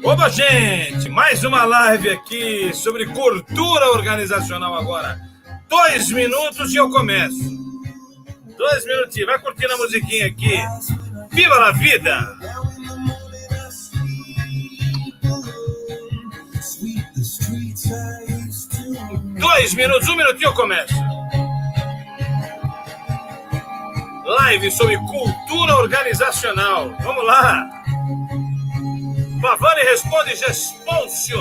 Oba, gente! Mais uma live aqui sobre cultura organizacional agora. 2 minutos e eu começo. 2 minutinhos. Vai curtindo a musiquinha aqui. Viva a vida! 2 minutos, 1 minutinho eu começo. Live sobre cultura organizacional. Vamos lá! Pavani responde Gespôncio.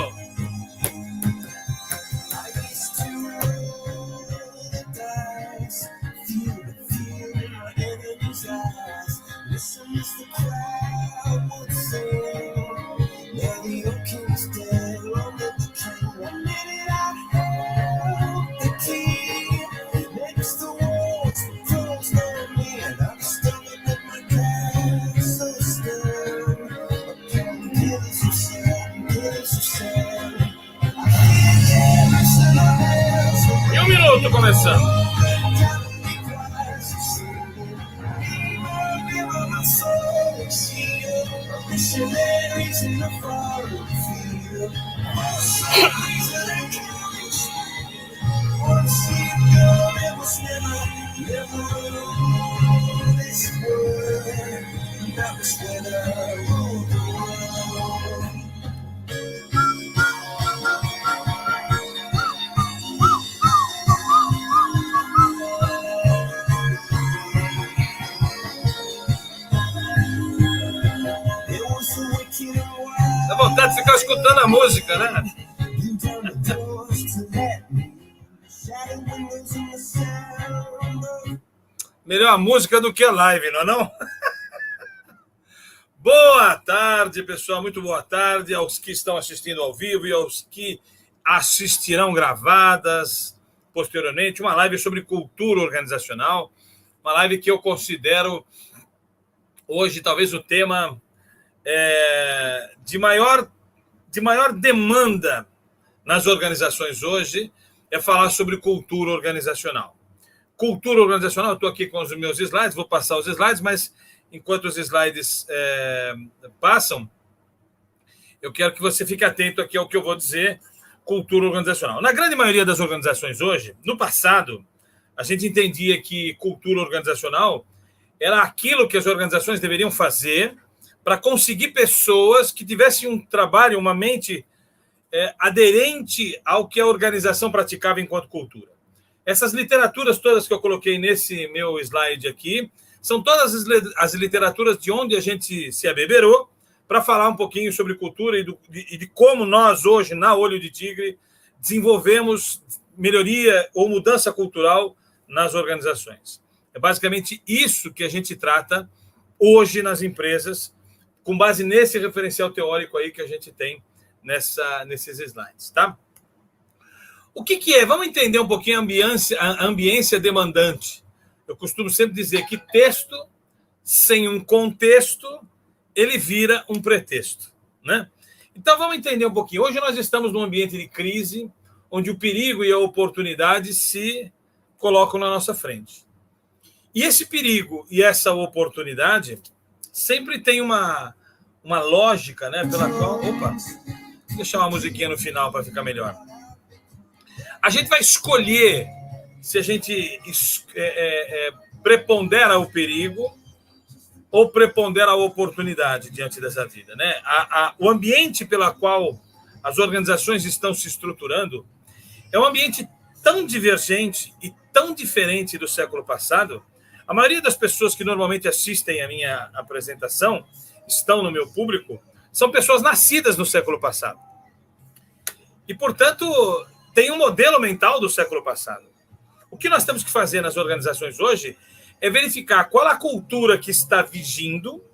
E 1 minuto começando. Dá vontade de ficar escutando a música, né? Melhor a música do que a live, não é não? Boa tarde, pessoal. Muito boa tarde aos que estão assistindo ao vivo e aos que assistirão gravadas posteriormente. Uma live sobre cultura organizacional. Uma live que eu considero hoje talvez o tema de maior demanda nas organizações hoje é falar sobre cultura organizacional. Cultura organizacional, eu estou aqui com os meus slides, vou passar os slides, mas enquanto os slides passam, eu quero que você fique atento aqui ao que eu vou dizer, cultura organizacional. Na grande maioria das organizações hoje, no passado, a gente entendia que cultura organizacional era aquilo que as organizações deveriam fazer para conseguir pessoas que tivessem um trabalho, uma mente aderente ao que a organização praticava enquanto cultura. Essas literaturas todas que eu coloquei nesse meu slide aqui são todas as literaturas de onde a gente se abeberou para falar um pouquinho sobre cultura e de como nós hoje, na Olho de Tigre, desenvolvemos melhoria ou mudança cultural nas organizações. É basicamente isso que a gente trata hoje nas empresas, com base nesse referencial teórico aí que a gente tem nesses slides, tá? O que é? Vamos entender um pouquinho a ambiência demandante. Eu costumo sempre dizer que texto sem um contexto, ele vira um pretexto, né? Então vamos entender um pouquinho. Hoje nós estamos num ambiente de crise, onde o perigo e a oportunidade se colocam na nossa frente. E esse perigo e essa oportunidade sempre tem uma lógica, né, pela qual... Opa, vou deixar uma musiquinha no final para ficar melhor. A gente vai escolher se a gente prepondera o perigo ou prepondera a oportunidade diante dessa vida, né? O ambiente pela qual as organizações estão se estruturando é um ambiente tão divergente e tão diferente do século passado. A maioria das pessoas que normalmente assistem a minha apresentação, estão no meu público, são pessoas nascidas no século passado. E, portanto, tem um modelo mental do século passado. O que nós temos que fazer nas organizações hoje é verificar qual a cultura que está vigindo,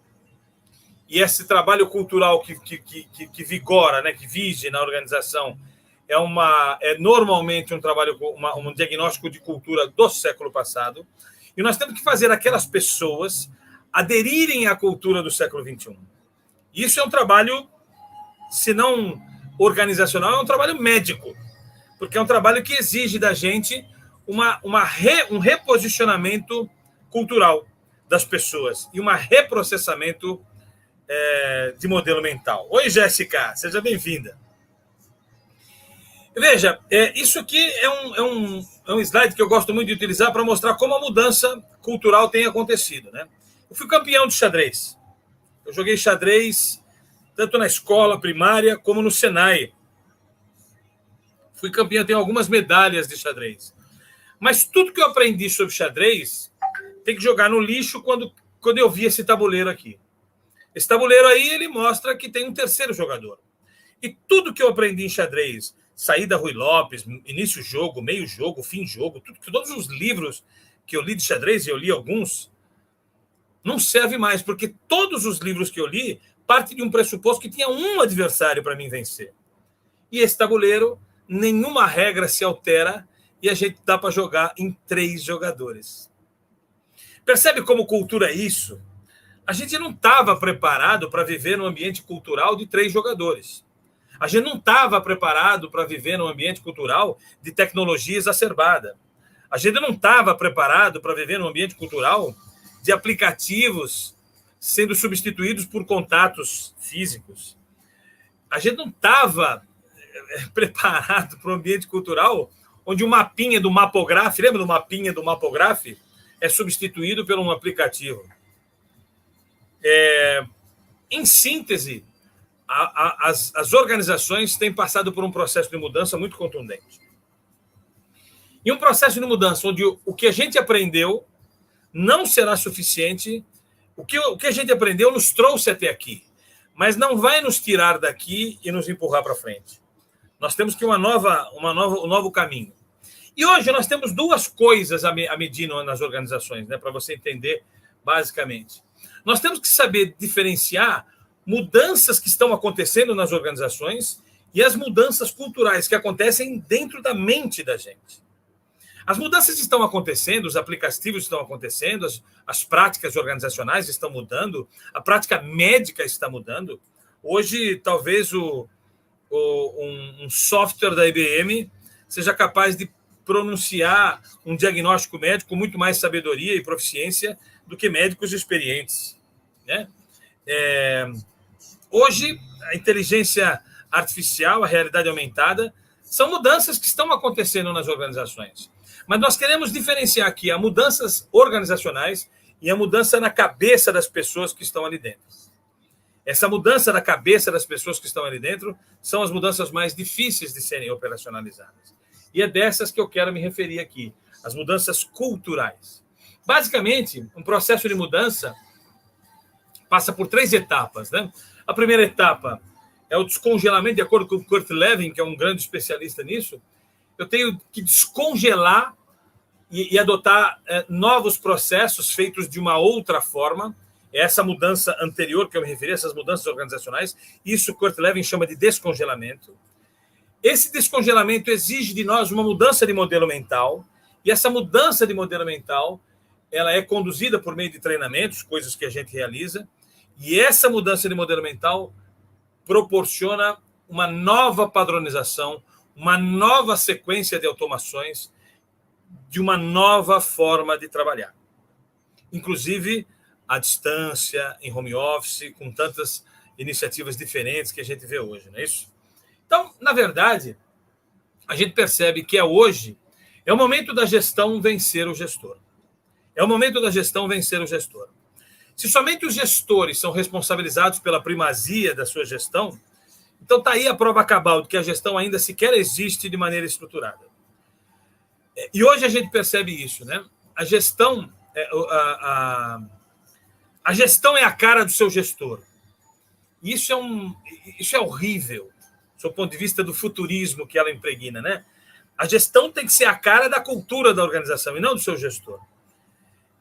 e esse trabalho cultural que vigora, né, que vige na organização, é normalmente um trabalho, um diagnóstico de cultura do século passado, e nós temos que fazer aquelas pessoas aderirem à cultura do século XXI. Isso é um trabalho, se não organizacional, é um trabalho médico, porque é um trabalho que exige da gente um reposicionamento cultural das pessoas e um reprocessamento de modelo mental. Oi, Jéssica, seja bem-vinda. Veja, isso aqui é um slide que eu gosto muito de utilizar para mostrar como a mudança cultural tem acontecido, né? Eu fui campeão de xadrez. Eu joguei xadrez tanto na escola primária como no Senai. Fui campeão, tenho algumas medalhas de xadrez. Mas tudo que eu aprendi sobre xadrez tem que jogar no lixo quando eu vi esse tabuleiro aqui. Esse tabuleiro aí, ele mostra que tem um terceiro jogador. E tudo que eu aprendi em xadrez, saída Rui Lopes, início jogo, meio jogo, fim jogo, todos os livros que eu li de xadrez, e eu li alguns, não serve mais, porque todos os livros que eu li partem de um pressuposto que tinha um adversário para mim vencer. E esse tabuleiro, nenhuma regra se altera e a gente dá para jogar em 3 jogadores. Percebe como cultura é isso? A gente não estava preparado para viver num ambiente cultural de 3 jogadores. A gente não estava preparado para viver num ambiente cultural de tecnologia exacerbada. A gente não estava preparado para viver num ambiente cultural de aplicativos sendo substituídos por contatos físicos. A gente não estava preparado para um ambiente cultural onde o mapinha do Mapograph, lembra do mapinha do Mapograph? É substituído por um aplicativo. Em síntese, as organizações têm passado por um processo de mudança muito contundente. E um processo de mudança onde o que a gente aprendeu não será suficiente. O que a gente aprendeu nos trouxe até aqui, mas não vai nos tirar daqui e nos empurrar para frente. Nós temos que um novo caminho. E hoje nós temos 2 coisas a medir nas organizações, né, para você entender basicamente. Nós temos que saber diferenciar mudanças que estão acontecendo nas organizações e as mudanças culturais que acontecem dentro da mente da gente. As mudanças estão acontecendo, os aplicativos estão acontecendo, as práticas organizacionais estão mudando, a prática médica está mudando. Hoje, talvez um software da IBM seja capaz de pronunciar um diagnóstico médico com muito mais sabedoria e proficiência do que médicos experientes, né? Hoje, a inteligência artificial, a realidade aumentada, são mudanças que estão acontecendo nas organizações. Mas nós queremos diferenciar aqui as mudanças organizacionais e a mudança na cabeça das pessoas que estão ali dentro. Essa mudança na cabeça das pessoas que estão ali dentro são as mudanças mais difíceis de serem operacionalizadas. E é dessas que eu quero me referir aqui, as mudanças culturais. Basicamente, um processo de mudança passa por 3 etapas, né? A primeira etapa é o descongelamento, de acordo com o Kurt Lewin, que é um grande especialista nisso. Eu tenho que descongelar e adotar novos processos feitos de uma outra forma. Essa mudança anterior que eu me referi, essas mudanças organizacionais, isso Kurt Lewin chama de descongelamento. Esse descongelamento exige de nós uma mudança de modelo mental, e essa mudança de modelo mental ela é conduzida por meio de treinamentos, coisas que a gente realiza, e essa mudança de modelo mental proporciona uma nova padronização, uma nova sequência de automações, de uma nova forma de trabalhar. Inclusive, à distância, em home office, com tantas iniciativas diferentes que a gente vê hoje, não é isso? Então, na verdade, a gente percebe que hoje é o momento da gestão vencer o gestor. É o momento da gestão vencer o gestor. Se somente os gestores são responsabilizados pela primazia da sua gestão, então está aí a prova cabal de que a gestão ainda sequer existe de maneira estruturada. E hoje a gente percebe isso, né? A gestão é a cara do seu gestor. E isso é horrível, do ponto de vista do futurismo que ela impregna, né? A gestão tem que ser a cara da cultura da organização e não do seu gestor.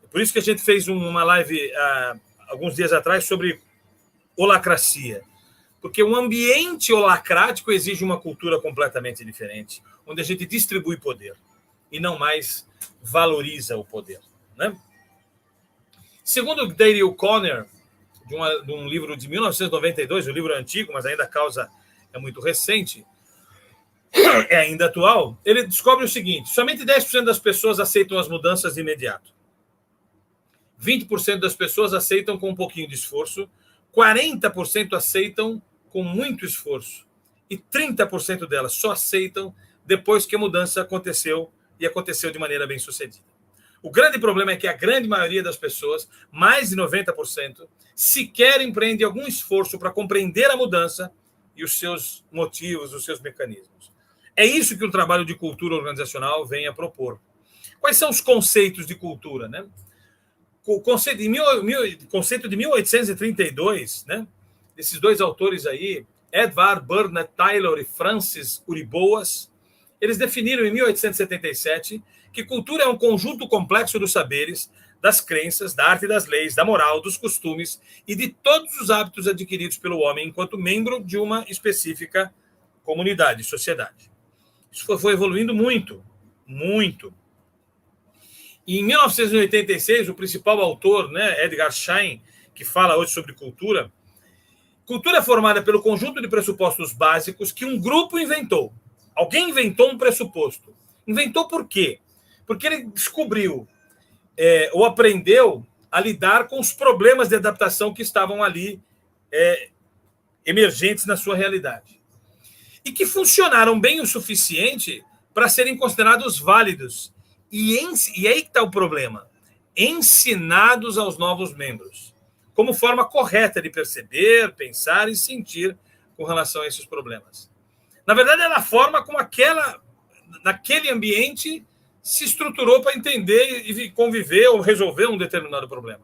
Por isso que a gente fez uma live alguns dias atrás sobre holacracia. Porque um ambiente holacrático exige uma cultura completamente diferente, onde a gente distribui poder e não mais valoriza o poder, né? Segundo Dale O'Connor, de um livro de 1992, o livro é antigo, mas ainda a causa é muito recente, é ainda atual, ele descobre o seguinte: somente 10% das pessoas aceitam as mudanças de imediato. 20% das pessoas aceitam com um pouquinho de esforço, 40% aceitam com muito esforço e 30% delas só aceitam depois que a mudança aconteceu e aconteceu de maneira bem sucedida. O grande problema é que a grande maioria das pessoas, mais de 90%, sequer empreende algum esforço para compreender a mudança e os seus motivos, os seus mecanismos. É isso que o trabalho de cultura organizacional vem a propor. Quais são os conceitos de cultura, né? O conceito de 1832, né? Esses dois autores aí, Edward Burnett Taylor e Francis Uriboas, eles definiram em 1877 que cultura é um conjunto complexo dos saberes, das crenças, da arte e das leis, da moral, dos costumes e de todos os hábitos adquiridos pelo homem enquanto membro de uma específica comunidade, sociedade. Isso foi evoluindo muito, muito. E em 1986, o principal autor, né, Edgar Schein, que fala hoje sobre cultura, cultura é formada pelo conjunto de pressupostos básicos que um grupo inventou. Alguém inventou um pressuposto. Inventou por quê? Porque ele descobriu ou aprendeu a lidar com os problemas de adaptação que estavam ali emergentes na sua realidade. E que funcionaram bem o suficiente para serem considerados válidos. E aí que está o problema. Ensinados aos novos membros, como forma correta de perceber, pensar e sentir com relação a esses problemas. Na verdade, era a forma como naquele ambiente, se estruturou para entender e conviver ou resolver um determinado problema.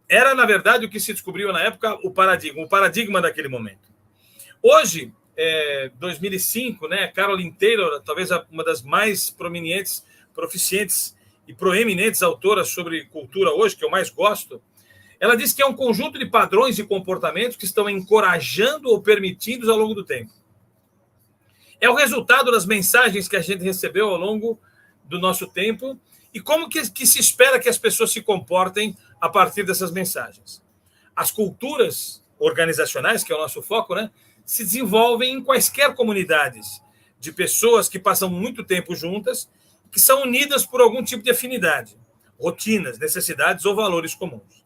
Era, na verdade, o que se descobriu na época, o paradigma daquele momento. Hoje, 2005, né, Caroline Taylor, talvez uma das mais prominentes, proficientes e proeminentes autoras sobre cultura hoje, que eu mais gosto, ela diz que é um conjunto de padrões e comportamentos que estão encorajando ou permitindo ao longo do tempo. É o resultado das mensagens que a gente recebeu ao longo do nosso tempo e como que se espera que as pessoas se comportem a partir dessas mensagens. As culturas organizacionais, que é o nosso foco, né, se desenvolvem em quaisquer comunidades de pessoas que passam muito tempo juntas, que são unidas por algum tipo de afinidade, rotinas, necessidades ou valores comuns.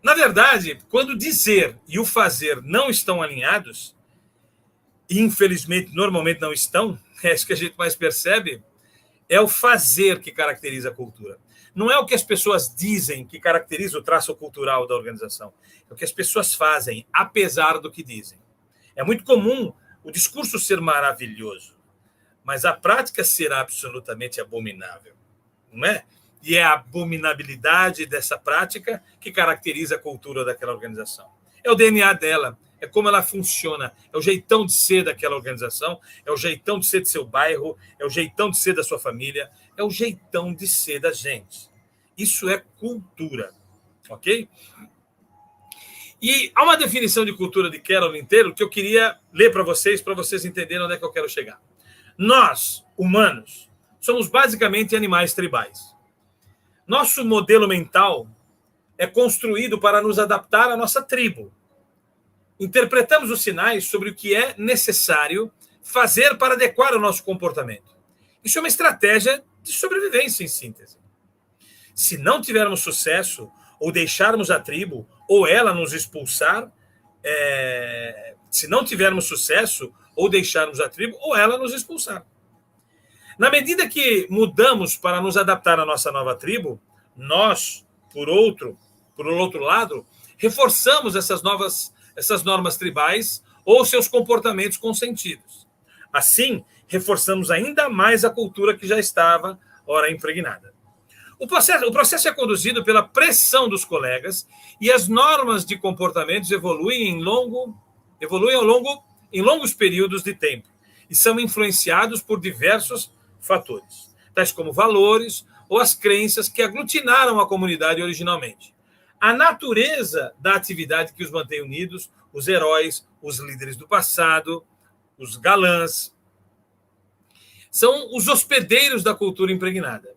Na verdade, quando o dizer e o fazer não estão alinhados, e infelizmente normalmente não estão, é isso que a gente mais percebe, é o fazer que caracteriza a cultura. Não é o que as pessoas dizem que caracteriza o traço cultural da organização, é o que as pessoas fazem, apesar do que dizem. É muito comum o discurso ser maravilhoso, mas a prática ser absolutamente abominável, não é? E é a abominabilidade dessa prática que caracteriza a cultura daquela organização. É o DNA dela, é como ela funciona, é o jeitão de ser daquela organização, é o jeitão de ser do seu bairro, é o jeitão de ser da sua família, é o jeitão de ser da gente. Isso é cultura, ok? E há uma definição de cultura de Caroline Taylor que eu queria ler para vocês entenderem onde é que eu quero chegar. Nós, humanos, somos basicamente animais tribais. Nosso modelo mental é construído para nos adaptar à nossa tribo. Interpretamos os sinais sobre o que é necessário fazer para adequar o nosso comportamento. Isso é uma estratégia de sobrevivência, em síntese. Se não tivermos sucesso, ou deixarmos a tribo, ou ela nos expulsar, se não tivermos sucesso, ou deixarmos a tribo, ou ela nos expulsar. Na medida que mudamos para nos adaptar à nossa nova tribo, nós, por outro lado, reforçamos essas normas tribais ou seus comportamentos consentidos. Assim, reforçamos ainda mais a cultura que já estava, ora, impregnada. O processo é conduzido pela pressão dos colegas e as normas de comportamentos evoluem em longos períodos de tempo e são influenciados por diversos fatores, tais como valores ou as crenças que aglutinaram a comunidade originalmente. A natureza da atividade que os mantém unidos, os heróis, os líderes do passado, os galãs, são os hospedeiros da cultura impregnada.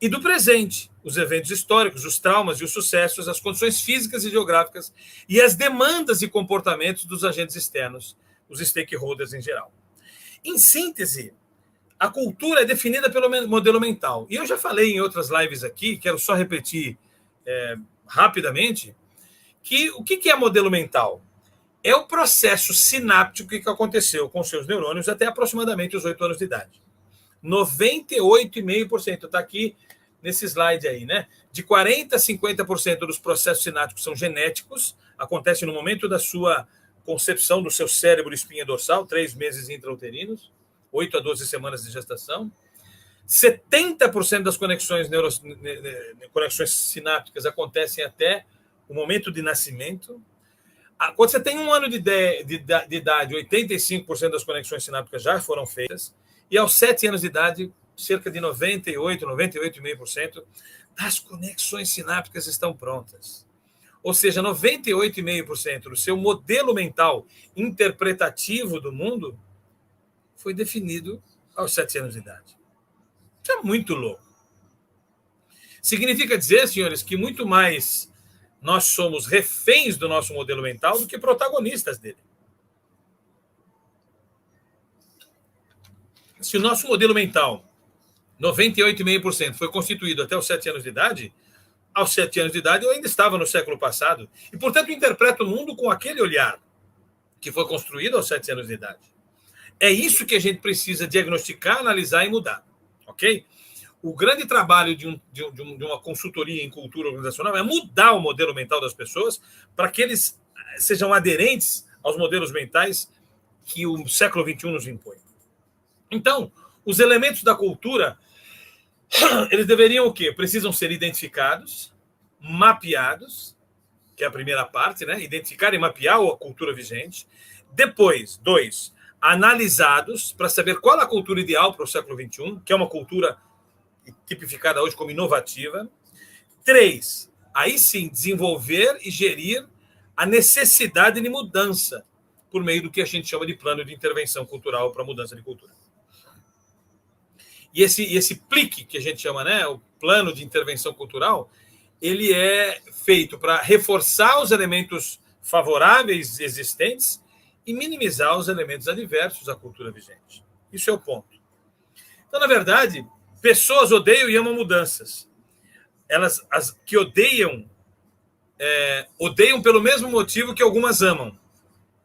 E do presente, os eventos históricos, os traumas e os sucessos, as condições físicas e geográficas e as demandas e comportamentos dos agentes externos, os stakeholders em geral. Em síntese, a cultura é definida pelo modelo mental. E eu já falei em outras lives aqui, quero só repetir rapidamente, o que é modelo mental? É o processo sináptico que aconteceu com seus neurônios até aproximadamente os 8 anos de idade. 98,5%, está aqui nesse slide aí, né? De 40% a 50% dos processos sinápticos são genéticos, acontece no momento da sua concepção do seu cérebro espinha dorsal, 3 meses intrauterinos, 8 a 12 semanas de gestação. 70% das conexões sinápticas acontecem até o momento de nascimento. Quando você tem 1 ano de idade, 85% das conexões sinápticas já foram feitas. E aos 7 anos de idade, cerca de 98,5% das conexões sinápticas estão prontas. Ou seja, 98,5% do seu modelo mental interpretativo do mundo foi definido aos 7 anos de idade. Isso é muito louco. Significa dizer, senhores, que muito mais nós somos reféns do nosso modelo mental do que protagonistas dele. Se o nosso modelo mental, 98,5%, foi constituído até os 7 anos de idade, aos 7 anos de idade eu ainda estava no século passado. E, portanto, interpreto o mundo com aquele olhar que foi construído aos 7 anos de idade. É isso que a gente precisa diagnosticar, analisar e mudar. Ok? O grande trabalho de uma consultoria em cultura organizacional é mudar o modelo mental das pessoas para que eles sejam aderentes aos modelos mentais que o século XXI nos impõe. Então, os elementos da cultura, eles deveriam o quê? Precisam ser identificados, mapeados, que é a primeira parte, né? Identificar e mapear a cultura vigente. Depois, 2, analisados para saber qual é a cultura ideal para o século XXI, que é uma cultura tipificada hoje como inovativa. 3, aí sim, desenvolver e gerir a necessidade de mudança por meio do que a gente chama de plano de intervenção cultural para mudança de cultura. E esse PLIC, que a gente chama, né, o plano de intervenção cultural, ele é feito para reforçar os elementos favoráveis existentes e minimizar os elementos adversos à cultura vigente. Isso é o ponto. Então, na verdade, pessoas odeiam e amam mudanças. Elas, as que odeiam pelo mesmo motivo que algumas amam,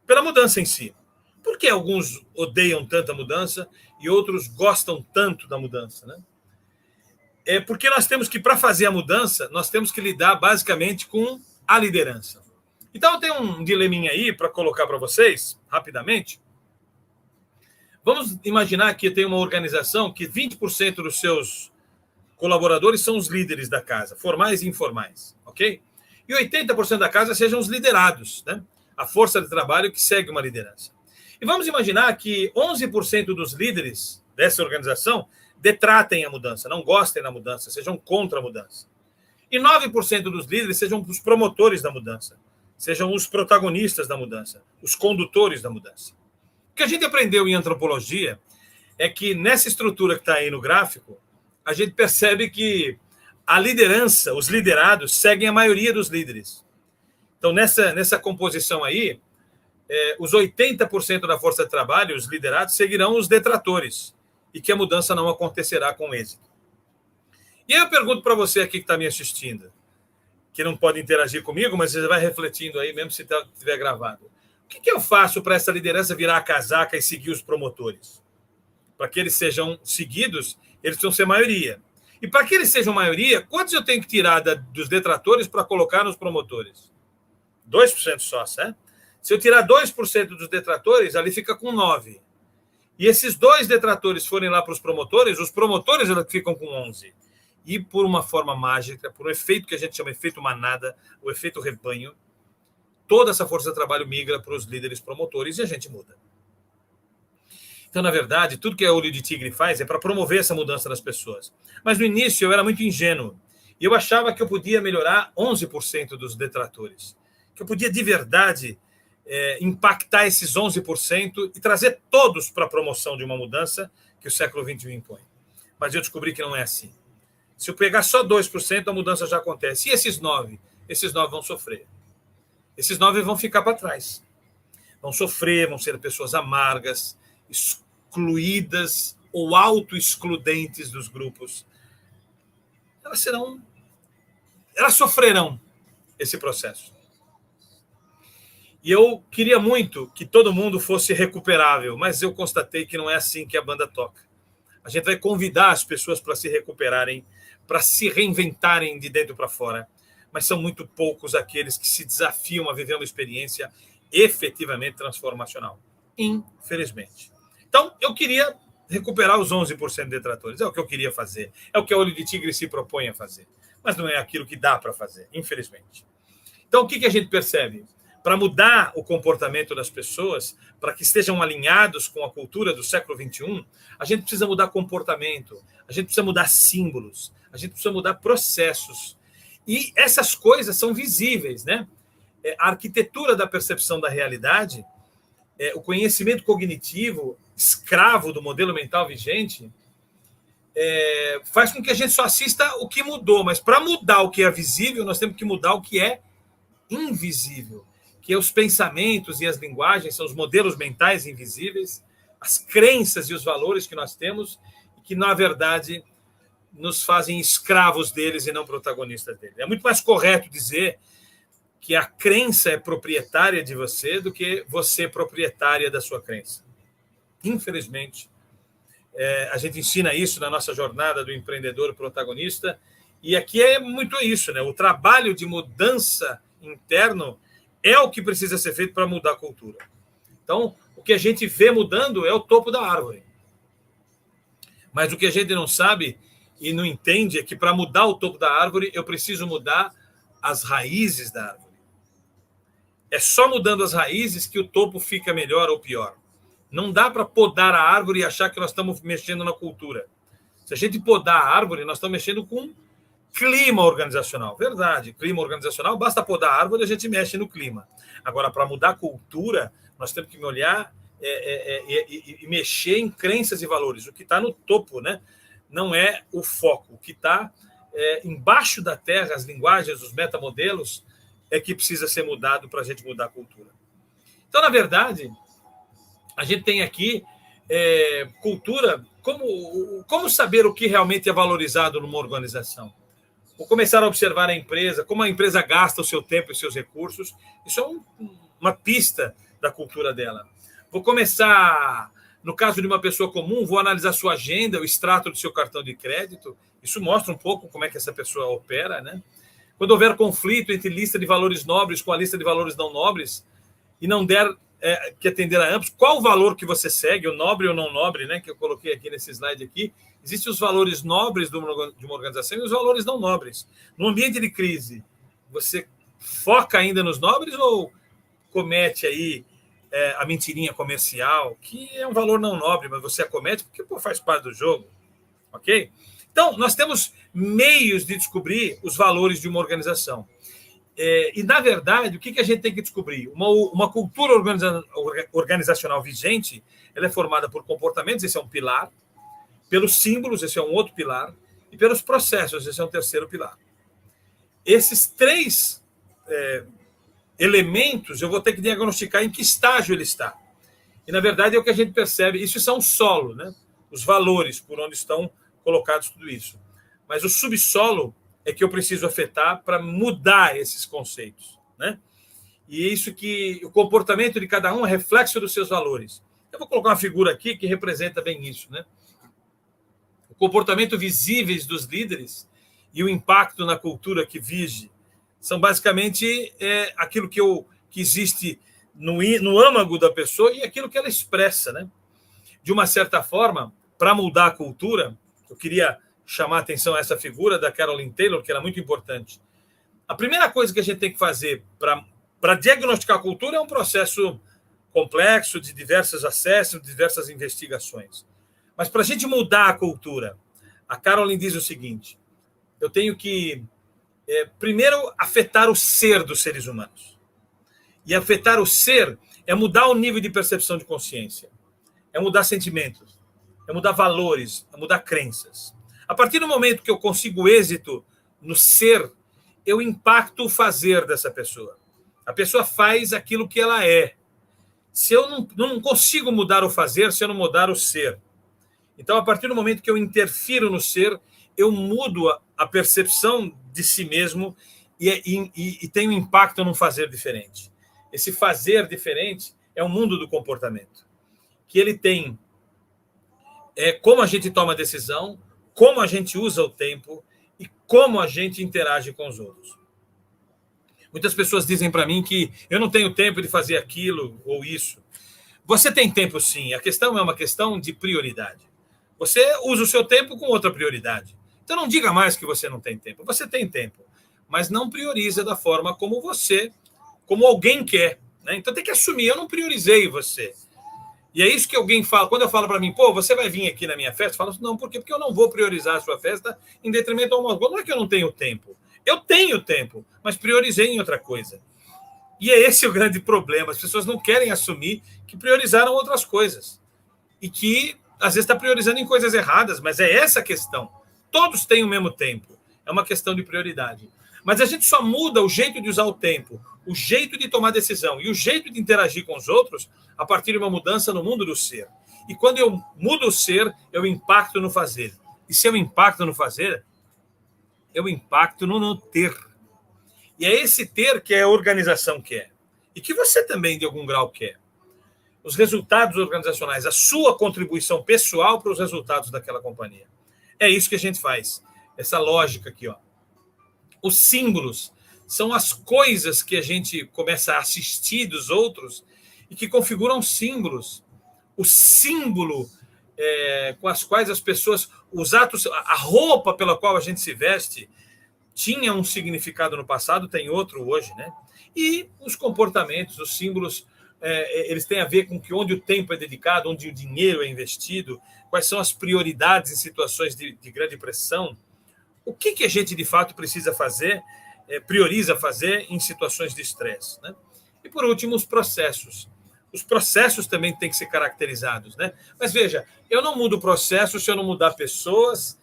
pela mudança em si. Por que alguns odeiam tanta mudança e outros gostam tanto da mudança, né? É porque nós temos que, para fazer a mudança, nós temos que lidar basicamente com a liderança. Então, eu tenho um dileminha aí para colocar para vocês, rapidamente. Vamos imaginar que tem uma organização que 20% dos seus colaboradores são os líderes da casa, formais e informais, ok? E 80% da casa sejam os liderados, né? A força de trabalho que segue uma liderança. E vamos imaginar que 11% dos líderes dessa organização detratem a mudança, não gostem da mudança, sejam contra a mudança. E 9% dos líderes sejam os promotores da mudança, sejam os protagonistas da mudança, os condutores da mudança. O que a gente aprendeu em antropologia é que nessa estrutura que está aí no gráfico, a gente percebe que a liderança, os liderados, seguem a maioria dos líderes. Então, nessa composição aí, os 80% da força de trabalho, os liderados, seguirão os detratores e que a mudança não acontecerá com êxito. E aí eu pergunto para você aqui que está me assistindo, que não pode interagir comigo, mas você vai refletindo aí, mesmo se estiver gravado. O que eu faço para essa liderança virar a casaca e seguir os promotores? Para que eles sejam seguidos, eles precisam ser maioria. E para que eles sejam maioria, quantos eu tenho que tirar dos detratores para colocar nos promotores? 2% só, certo? Se eu tirar 2% dos detratores, ali fica com 9%. E esses 2 detratores forem lá para os promotores eles ficam com 11%. E por uma forma mágica, por um efeito que a gente chama de efeito manada, o efeito rebanho, toda essa força de trabalho migra para os líderes promotores e a gente muda. Então, na verdade, tudo que a Olho de Tigre faz é para promover essa mudança das pessoas. Mas no início eu era muito ingênuo. E eu achava que eu podia melhorar 11% dos detratores. Que eu podia, de verdade, impactar esses 11% e trazer todos para a promoção de uma mudança que o século XXI impõe. Mas eu descobri que não é assim. Se eu pegar só 2%, a mudança já acontece. E esses 9%? Esses 9% vão sofrer. Esses 9% vão ficar para trás. Vão sofrer, vão ser pessoas amargas, excluídas ou auto-excludentes dos grupos. Elas sofrerão esse processo. E eu queria muito que todo mundo fosse recuperável, mas eu constatei que não é assim que a banda toca. A gente vai convidar as pessoas para se recuperarem, para se reinventarem de dentro para fora, mas são muito poucos aqueles que se desafiam a viver uma experiência efetivamente transformacional, infelizmente. Então, eu queria recuperar os 11% de detratores, é o que eu queria fazer, é o que a Olho de Tigre se propõe a fazer, mas não é aquilo que dá para fazer, infelizmente. Então, o que a gente percebe? Para mudar o comportamento das pessoas, para que estejam alinhados com a cultura do século XXI, a gente precisa mudar comportamento, a gente precisa mudar símbolos, a gente precisa mudar processos. E essas coisas são visíveis, né? A arquitetura da percepção da realidade, o conhecimento cognitivo, escravo do modelo mental vigente, faz com que a gente só assista o que mudou, mas para mudar o que é visível, nós temos que mudar o que é invisível, que é os pensamentos e as linguagens, são os modelos mentais invisíveis, as crenças e os valores que nós temos, e que, na verdade, nos fazem escravos deles e não protagonistas deles. É muito mais correto dizer que a crença é proprietária de você do que você proprietária da sua crença. Infelizmente, a gente ensina isso na nossa jornada do empreendedor protagonista, e aqui é muito isso, né? O trabalho de mudança interno é o que precisa ser feito para mudar a cultura. Então, o que a gente vê mudando é o topo da árvore. Mas o que a gente não sabe e não entende é que para mudar o topo da árvore, eu preciso mudar as raízes da árvore. É só mudando as raízes que o topo fica melhor ou pior. Não dá para podar a árvore e achar que nós estamos mexendo na cultura. Se a gente podar a árvore, nós estamos mexendo com clima organizacional. Verdade, clima organizacional, basta podar a árvore e a gente mexe no clima. Agora, para mudar a cultura, nós temos que me olhar e mexer em crenças e valores. O que está no topo, né? Não é o foco. O que está embaixo da terra, as linguagens, os metamodelos, é que precisa ser mudado para a gente mudar a cultura. Então, na verdade, a gente tem aqui cultura, como saber o que realmente é valorizado numa organização? Vou começar a observar a empresa, como a empresa gasta o seu tempo e seus recursos. Isso é uma pista da cultura dela. Vou começar, no caso de uma pessoa comum, vou analisar sua agenda, o extrato do seu cartão de crédito. Isso mostra um pouco como é que essa pessoa opera, né? Quando houver conflito entre lista de valores nobres com a lista de valores não nobres e não der que atender a ambos, qual o valor que você segue, o nobre ou não nobre, né? Que eu coloquei aqui nesse slide aqui. Existem os valores nobres de uma organização e os valores não nobres. No ambiente de crise, você foca ainda nos nobres ou comete aí a mentirinha comercial, que é um valor não nobre, mas você acomete porque faz parte do jogo, ok? Então, nós temos meios de descobrir os valores de uma organização. E, na verdade, o que a gente tem que descobrir? Uma cultura organizacional vigente, ela é formada por comportamentos, esse é um pilar, pelos símbolos, esse é um outro pilar, e pelos processos, esse é um terceiro pilar. Esses três elementos, eu vou ter que diagnosticar em que estágio ele está. E, na verdade, é o que a gente percebe, isso é um solo, né? Os valores por onde estão colocados tudo isso. Mas o subsolo é que eu preciso afetar para mudar esses conceitos, né? E é isso que o comportamento de cada um é reflexo dos seus valores. Eu vou colocar uma figura aqui que representa bem isso, né? O comportamento visíveis dos líderes e o impacto na cultura que vige são basicamente aquilo que existe no âmago da pessoa e aquilo que ela expressa, né? De uma certa forma, para mudar a cultura, eu queria chamar a atenção a essa figura da Caroline Taylor, que era muito importante. A primeira coisa que a gente tem que fazer para diagnosticar a cultura é um processo complexo, de diversos acessos, de diversas investigações. Mas para a gente mudar a cultura, a Caroline diz o seguinte: eu tenho que, primeiro, afetar o ser dos seres humanos. E afetar o ser é mudar o nível de percepção de consciência, é mudar sentimentos, é mudar valores, é mudar crenças. A partir do momento que eu consigo êxito no ser, eu impacto o fazer dessa pessoa. A pessoa faz aquilo que ela é. Se eu não consigo mudar o fazer, se eu não mudar o ser. Então, a partir do momento que eu interfiro no ser, eu mudo a percepção de si mesmo e tenho impacto num fazer diferente. esse fazer diferente, é o mundo do comportamento. Que ele tem como a gente toma decisão, como a gente usa o tempo e como a gente interage com os outros. Muitas pessoas dizem para mim que eu não tenho tempo de fazer aquilo ou isso. Você tem tempo sim, a questão é uma questão de prioridade. Você usa o seu tempo com outra prioridade. Então não diga mais que você não tem tempo. Você tem tempo, mas não prioriza da forma como como alguém quer. Né? Então tem que assumir, eu não priorizei você. E é isso que alguém fala, quando eu falo para mim, pô, você vai vir aqui na minha festa? Eu falo, não, por quê? Porque eu não vou priorizar a sua festa em detrimento a uma coisa. Não é que eu não tenho tempo. Eu tenho tempo, mas priorizei em outra coisa. E é esse o grande problema. As pessoas não querem assumir que priorizaram outras coisas. E que, às vezes, está priorizando em coisas erradas, mas é essa a questão. Todos têm o mesmo tempo. É uma questão de prioridade. Mas a gente só muda o jeito de usar o tempo, o jeito de tomar decisão e o jeito de interagir com os outros a partir de uma mudança no mundo do ser. E quando eu mudo o ser, eu impacto no fazer. E se eu impacto no fazer, eu impacto no ter. E é esse ter que a organização quer. E que você também, de algum grau, quer. Os resultados organizacionais, a sua contribuição pessoal para os resultados daquela companhia. É isso que a gente faz. Essa lógica aqui, ó. Os símbolos são as coisas que a gente começa a assistir dos outros e que configuram símbolos. O símbolo com as quais as pessoas, os atos, a roupa pela qual a gente se veste, tinha um significado no passado, tem outro hoje, né? E os comportamentos, os símbolos, eles têm a ver com que onde o tempo é dedicado, onde o dinheiro é investido, quais são as prioridades em situações de grande pressão. O que a gente, de fato, precisa fazer, prioriza fazer em situações de estresse. Né? E, por último, os processos. Os processos também têm que ser caracterizados. Né? Mas, veja, eu não mudo o processo se eu não mudar pessoas,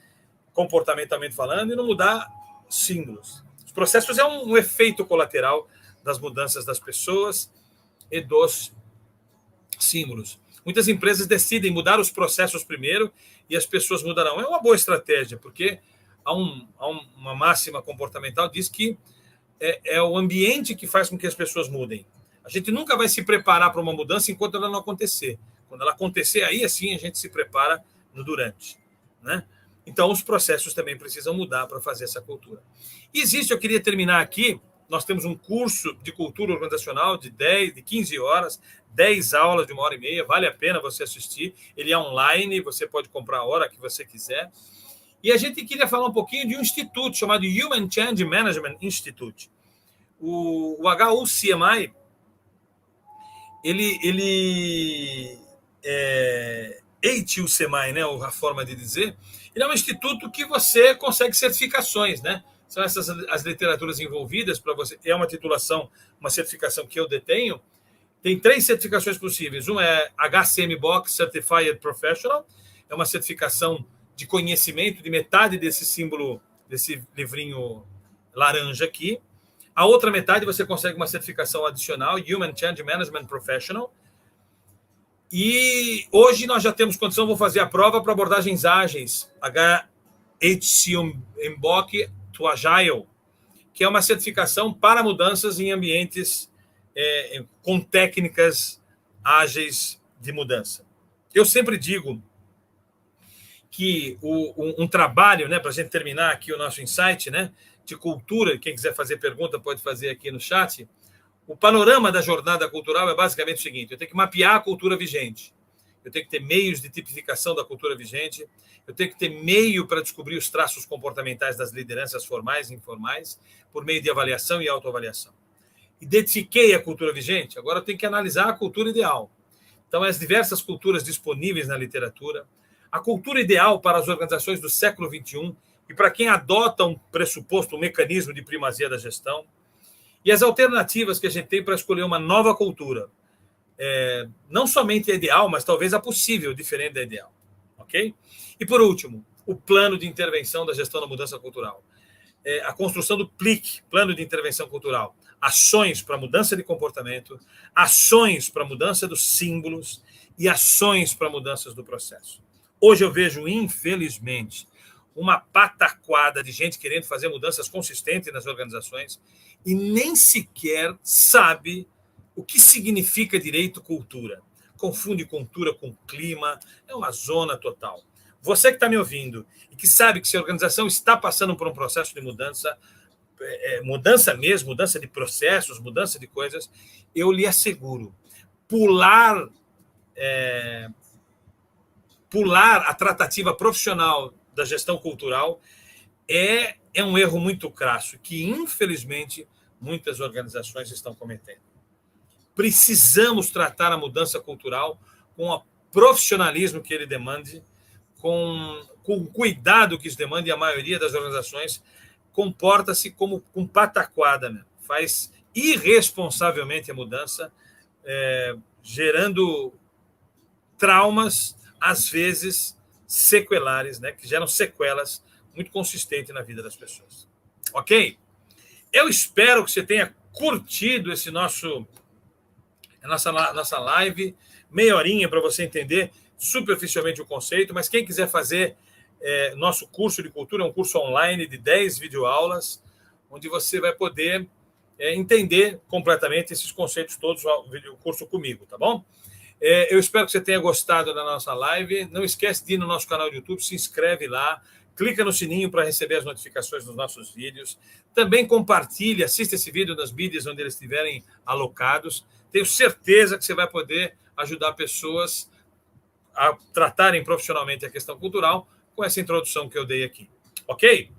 comportamentalmente falando, e não mudar símbolos. Os processos é um efeito colateral das mudanças das pessoas e dos símbolos. Muitas empresas decidem mudar os processos primeiro e as pessoas mudarão. É uma boa estratégia, porque há uma máxima comportamental que diz que é o ambiente que faz com que as pessoas mudem. A gente nunca vai se preparar para uma mudança enquanto ela não acontecer. Quando ela acontecer, aí assim a gente se prepara no durante. Né? Então, os processos também precisam mudar para fazer essa cultura. E existe, eu queria terminar aqui, nós temos um curso de cultura organizacional de 15 horas, 10 aulas de 1h30, vale a pena você assistir. Ele é online, você pode comprar a hora que você quiser. E a gente queria falar um pouquinho de um instituto chamado Human Change Management Institute. O HUCMI, HUCMI, né, a forma de dizer, ele é um instituto que você consegue certificações, né? São essas as literaturas envolvidas para você. É uma titulação, uma certificação que eu detenho. Tem 3 certificações possíveis. Uma é HCM Box Certified Professional, é uma certificação de conhecimento de metade desse símbolo, desse livrinho laranja aqui. A outra metade você consegue uma certificação adicional, Human Change Management Professional. E hoje nós já temos condição, vou fazer a prova para abordagens ágeis, HCMBOK to Agile, que é uma certificação para mudanças em ambientes com técnicas ágeis de mudança. Eu sempre digo que um trabalho, né, para a gente terminar aqui o nosso insight, né, de cultura, quem quiser fazer pergunta pode fazer aqui no chat. O panorama da jornada cultural é basicamente o seguinte: eu tenho que mapear a cultura vigente, eu tenho que ter meios de tipificação da cultura vigente, eu tenho que ter meio para descobrir os traços comportamentais das lideranças formais e informais, por meio de avaliação e autoavaliação. Identifiquei a cultura vigente, agora eu tenho que analisar a cultura ideal. Então, as diversas culturas disponíveis na literatura, a cultura ideal para as organizações do século XXI e para quem adota um pressuposto, um mecanismo de primazia da gestão, e as alternativas que a gente tem para escolher uma nova cultura. Não somente a ideal, mas talvez a possível, diferente da ideal. Ok? E, por último, o plano de intervenção da gestão da mudança cultural. A construção do PLIC, Plano de Intervenção Cultural. Ações para mudança de comportamento, ações para mudança dos símbolos e ações para mudanças do processo. Hoje eu vejo, infelizmente, uma pataquada de gente querendo fazer mudanças consistentes nas organizações e nem sequer sabe O que significa direito cultura? Confunde cultura com clima, é uma zona total. Você que está me ouvindo e que sabe que se a organização está passando por um processo de mudança, mudança mesmo, mudança de processos, mudança de coisas, eu lhe asseguro, pular a tratativa profissional da gestão cultural é um erro muito crasso, que infelizmente muitas organizações estão cometendo. Precisamos tratar a mudança cultural com o profissionalismo que ele demande, com o cuidado que isso demanda, e a maioria das organizações comporta-se como com pataquada, né? Faz irresponsavelmente a mudança, gerando traumas, às vezes sequelares, né? Que geram sequelas muito consistentes na vida das pessoas. Ok? Eu espero que você tenha curtido esse nossa live, meia horinha para você entender superficialmente o conceito, mas quem quiser fazer nosso curso de cultura, é um curso online de 10 videoaulas, onde você vai poder entender completamente esses conceitos todos, o curso comigo, tá bom? Eu espero que você tenha gostado da nossa live. Não esquece de ir no nosso canal do YouTube, se inscreve lá, clica no sininho para receber as notificações dos nossos vídeos. Também compartilhe, assista esse vídeo nas mídias onde eles estiverem alocados. Tenho certeza que você vai poder ajudar pessoas a tratarem profissionalmente a questão cultural com essa introdução que eu dei aqui. Ok?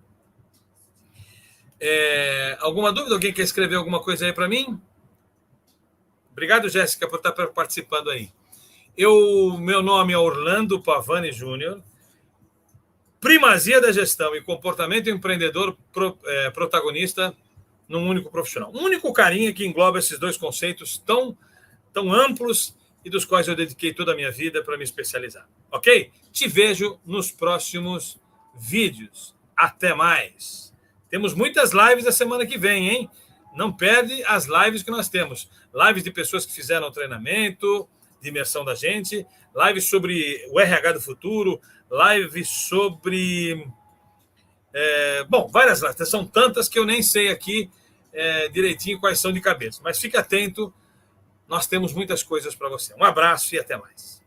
Alguma dúvida? Alguém quer escrever alguma coisa aí para mim? Obrigado, Jéssica, por estar participando aí. Meu nome é Orlando Pavani Júnior. Primazia da gestão e comportamento empreendedor protagonista num único profissional. Um único carinha que engloba esses dois conceitos tão amplos e dos quais eu dediquei toda a minha vida para me especializar. Ok? Te vejo nos próximos vídeos. Até mais. Temos muitas lives a semana que vem, hein? Não perde as lives que nós temos. Lives de pessoas que fizeram treinamento, de imersão da gente, lives sobre o RH do futuro, lives sobre... várias lives. São tantas que eu nem sei aqui direitinho quais são de cabeça. Mas fique atento, nós temos muitas coisas para você. Um abraço e até mais.